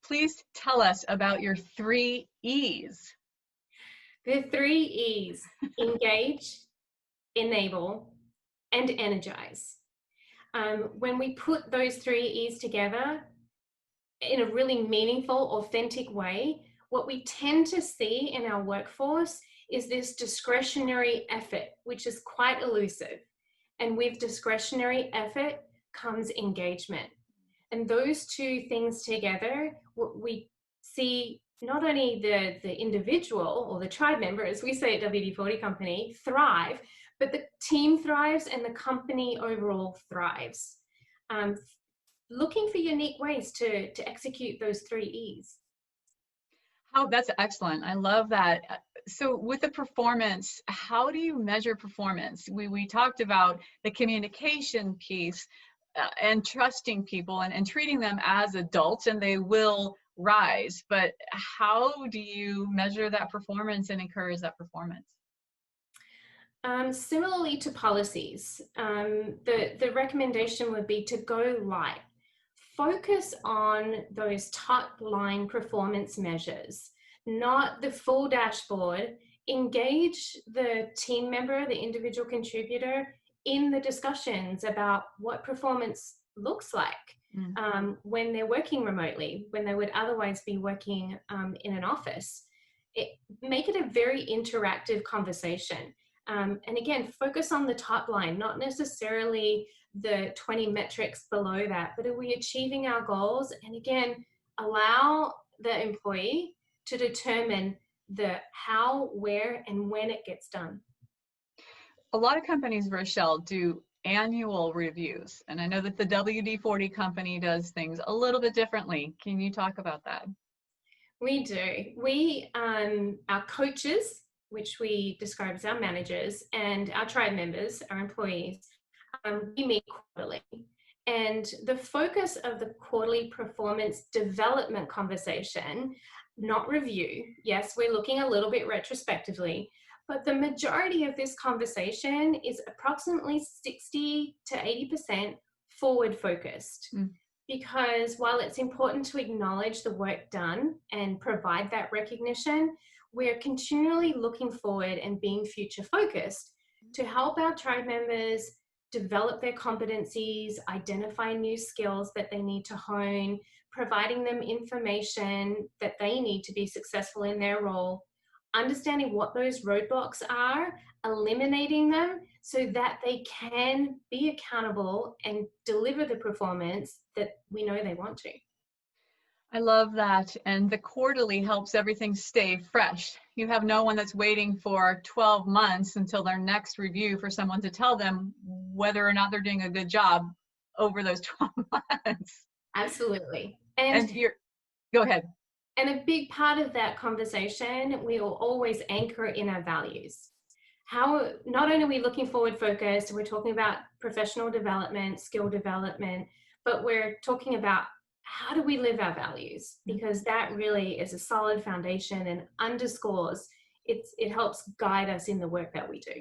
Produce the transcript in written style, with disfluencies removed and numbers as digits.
please tell us about your 3 E's. The 3 E's: engage, enable, and energize. When we put those 3 E's together in a really meaningful, authentic way, what we tend to see in our workforce is this discretionary effort, which is quite elusive. And with discretionary effort comes engagement. And those two things together, we see not only the individual or the tribe member, as we say at WD-40 Company, thrive, but the team thrives and the company overall thrives. Looking for unique ways to execute those 3 E's. Oh, that's excellent. I love that. So with the performance, how do you measure performance? We talked about the communication piece and trusting people and treating them as adults, and they will rise. But how do you measure that performance and encourage that performance? Similarly to policies, the recommendation would be to go light. Focus on those top line performance measures, not the full dashboard. Engage the team member, the individual contributor, in the discussions about what performance looks like when they're working remotely, when they would otherwise be working in an office. Make it a very interactive conversation. And again, focus on the top line, not necessarily the 20 metrics below that, but are we achieving our goals? And again, allow the employee to determine the how, where, and when it gets done. A lot of companies, Rochelle, do annual reviews. And I know that the WD-40 Company does things a little bit differently. Can you talk about that? We do. We, our coaches, which we describe as our managers, and our tribe members, our employees, we meet quarterly. And the focus of the quarterly performance development conversation, not review, yes, we're looking a little bit retrospectively, but the majority of this conversation is approximately 60 to 80% forward focused. Because while it's important to acknowledge the work done and provide that recognition, we're continually looking forward and being future focused to help our tribe members develop their competencies, identify new skills that they need to hone, providing them information that they need to be successful in their role, understanding what those roadblocks are, eliminating them so that they can be accountable and deliver the performance that we know they want to. I love that. And the quarterly helps everything stay fresh. You have no one that's waiting for 12 months until their next review for someone to tell them whether or not they're doing a good job over those 12 months. Absolutely. Go ahead. And a big part of that conversation, we will always anchor in our values. How not only are we looking forward focused, we're talking about professional development, skill development, but we're talking about how do we live our values? Because that really is a solid foundation and underscores, it helps guide us in the work that we do.